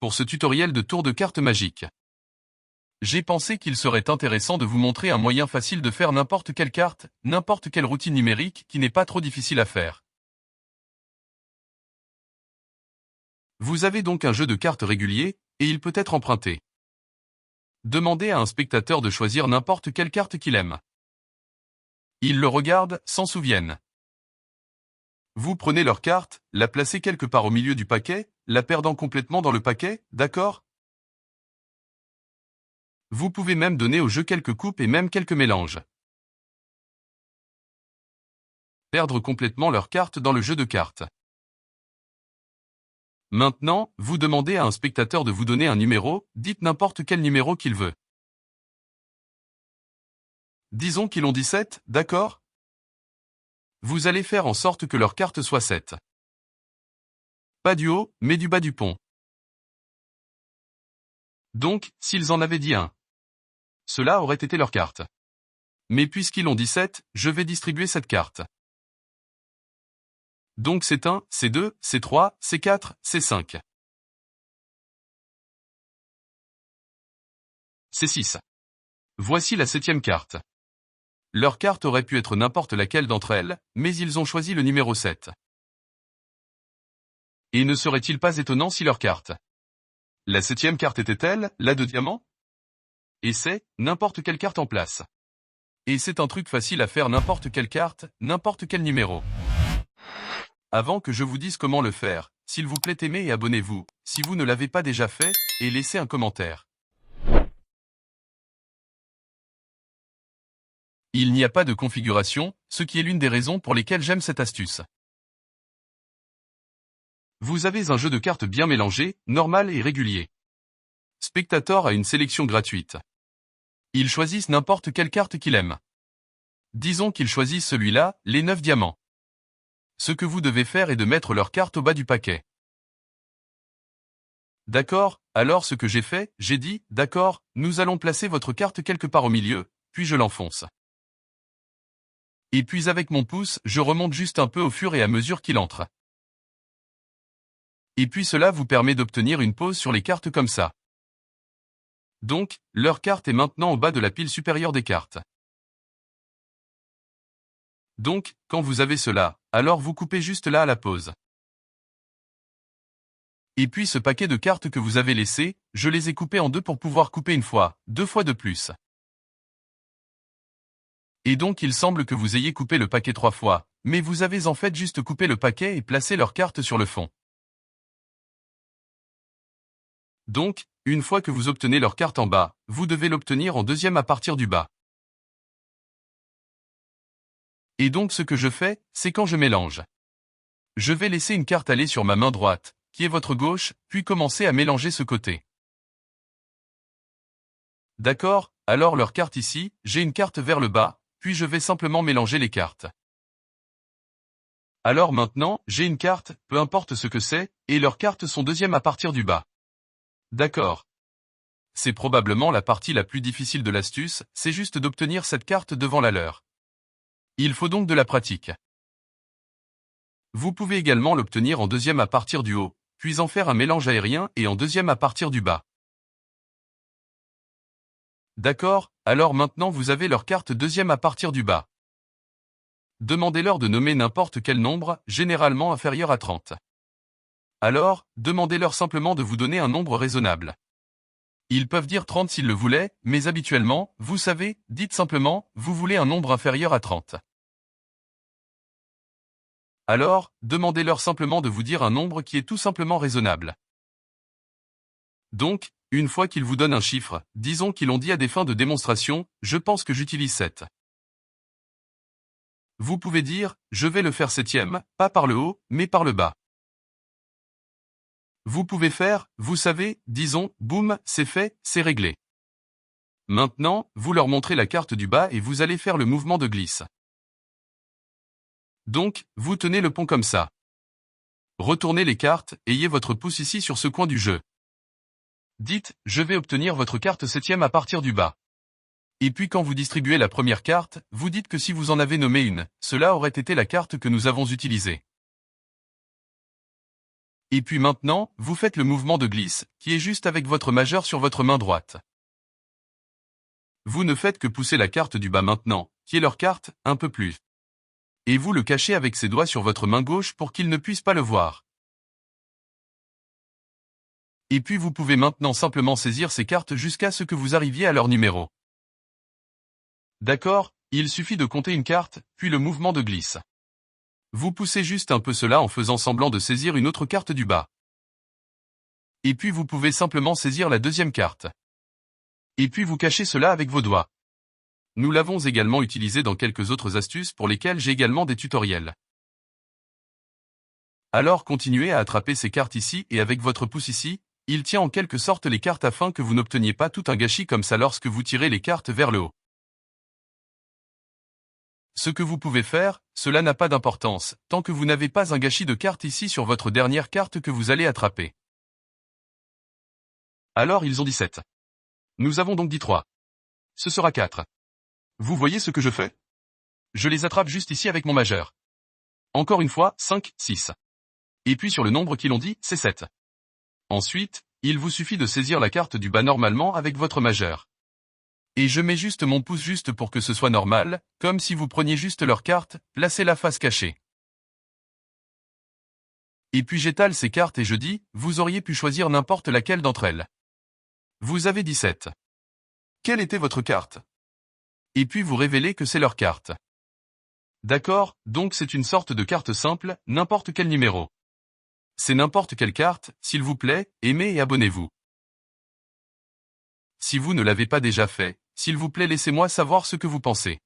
pour ce tutoriel de tour de cartes magique. J'ai pensé qu'il serait intéressant de vous montrer un moyen facile de faire n'importe quelle carte, n'importe quelle routine numérique qui n'est pas trop difficile à faire. Vous avez donc un jeu de cartes régulier, et il peut être emprunté. Demandez à un spectateur de choisir n'importe quelle carte qu'il aime. Il le regarde, s'en souvienne. Vous prenez leur carte, la placez quelque part au milieu du paquet, la perdant complètement dans le paquet, d'accord? Vous pouvez même donner au jeu quelques coupes et même quelques mélanges. Perdre complètement leur carte dans le jeu de cartes. Maintenant, vous demandez à un spectateur de vous donner un numéro, dites n'importe quel numéro qu'il veut. Disons qu'ils ont 17, d'accord? Vous allez faire en sorte que leur carte soit 7. Pas du haut, mais du bas du pont. Donc, s'ils en avaient dit 1, cela aurait été leur carte. Mais puisqu'ils ont 17, je vais distribuer cette carte. Donc c'est 1, c'est 2, c'est 3, c'est 4, c'est 5. C'est 6. Voici la 7e carte. Leur carte aurait pu être n'importe laquelle d'entre elles, mais ils ont choisi le numéro 7. Et ne serait-il pas étonnant si leur carte, la 7e carte était-elle, la de diamant? Et c'est, n'importe quelle carte en place. Et c'est un truc facile à faire n'importe quelle carte, n'importe quel numéro. Avant que je vous dise comment le faire, s'il vous plaît aimez et abonnez-vous, si vous ne l'avez pas déjà fait, et laissez un commentaire. Il n'y a pas de configuration, ce qui est l'une des raisons pour lesquelles j'aime cette astuce. Vous avez un jeu de cartes bien mélangé, normal et régulier. Spectateur a une sélection gratuite. Ils choisissent n'importe quelle carte qu'il aime. Disons qu'ils choisissent celui-là, les 9 diamants. Ce que vous devez faire est de mettre leur carte au bas du paquet. D'accord, alors ce que j'ai fait, j'ai dit, d'accord, nous allons placer votre carte quelque part au milieu, puis je l'enfonce. Et puis avec mon pouce, je remonte juste un peu au fur et à mesure qu'il entre. Et puis cela vous permet d'obtenir une pose sur les cartes comme ça. Donc, leur carte est maintenant au bas de la pile supérieure des cartes. Donc, quand vous avez cela, alors vous coupez juste là à la pause. Et puis ce paquet de cartes que vous avez laissé, je les ai coupées en deux pour pouvoir couper une fois, 2 fois de plus. Et donc il semble que vous ayez coupé le paquet 3 fois, mais vous avez en fait juste coupé le paquet et placé leur carte sur le fond. Donc, une fois que vous obtenez leur carte en bas, vous devez l'obtenir en deuxième à partir du bas. Et donc ce que je fais, c'est quand je mélange. Je vais laisser une carte aller sur ma main droite, qui est votre gauche, puis commencer à mélanger ce côté. D'accord, alors leur carte ici, j'ai une carte vers le bas, puis je vais simplement mélanger les cartes. Alors maintenant, j'ai une carte, peu importe ce que c'est, et leurs cartes sont deuxième à partir du bas. D'accord. C'est probablement la partie la plus difficile de l'astuce, c'est juste d'obtenir cette carte devant la leur. Il faut donc de la pratique. Vous pouvez également l'obtenir en deuxième à partir du haut, puis en faire un mélange aérien et en deuxième à partir du bas. D'accord, alors maintenant vous avez leur carte deuxième à partir du bas. Demandez-leur de nommer n'importe quel nombre, généralement inférieur à 30. Alors, demandez-leur simplement de vous donner un nombre raisonnable. Ils peuvent dire 30 s'ils le voulaient, mais habituellement, vous savez, dites simplement, vous voulez un nombre inférieur à 30. Alors, demandez-leur simplement de vous dire un nombre qui est tout simplement raisonnable. Donc, une fois qu'ils vous donnent un chiffre, disons qu'ils l'ont dit à des fins de démonstration, je pense que j'utilise 7. Vous pouvez dire, je vais le faire 7e, pas par le haut, mais par le bas. Vous pouvez faire, vous savez, disons, boum, c'est fait, c'est réglé. Maintenant, vous leur montrez la carte du bas et vous allez faire le mouvement de glisse. Donc, vous tenez le pont comme ça. Retournez les cartes, ayez votre pouce ici sur ce coin du jeu. Dites, je vais obtenir votre carte 7e à partir du bas. Et puis quand vous distribuez la première carte, vous dites que si vous en avez nommé une, cela aurait été la carte que nous avons utilisée. Et puis maintenant, vous faites le mouvement de glisse, qui est juste avec votre majeur sur votre main droite. Vous ne faites que pousser la carte du bas maintenant, qui est leur carte, un peu plus. Et vous le cachez avec ses doigts sur votre main gauche pour qu'ils ne puissent pas le voir. Et puis vous pouvez maintenant simplement saisir ces cartes jusqu'à ce que vous arriviez à leur numéro. D'accord, il suffit de compter une carte, puis le mouvement de glisse. Vous poussez juste un peu cela en faisant semblant de saisir une autre carte du bas. Et puis vous pouvez simplement saisir la deuxième carte. Et puis vous cachez cela avec vos doigts. Nous l'avons également utilisé dans quelques autres astuces pour lesquelles j'ai également des tutoriels. Alors continuez à attraper ces cartes ici et avec votre pouce ici, il tient en quelque sorte les cartes afin que vous n'obteniez pas tout un gâchis comme ça lorsque vous tirez les cartes vers le haut. Ce que vous pouvez faire, cela n'a pas d'importance, tant que vous n'avez pas un gâchis de cartes ici sur votre dernière carte que vous allez attraper. Alors ils ont dit 7. Nous avons donc dit 3. Ce sera 4. Vous voyez ce que je fais? Je les attrape juste ici avec mon majeur. Encore une fois, 5, 6. Et puis sur le nombre qu'ils ont dit, c'est 7. Ensuite, il vous suffit de saisir la carte du bas normalement avec votre majeur. Et je mets juste mon pouce juste pour que ce soit normal, comme si vous preniez juste leur carte, placez la face cachée. Et puis j'étale ces cartes et je dis, vous auriez pu choisir n'importe laquelle d'entre elles. Vous avez 17. Quelle était votre carte? Et puis vous révélez que c'est leur carte. D'accord, donc c'est une sorte de carte simple, n'importe quel numéro. C'est n'importe quelle carte, s'il vous plaît, aimez et abonnez-vous. Si vous ne l'avez pas déjà fait, s'il vous plaît laissez-moi savoir ce que vous pensez.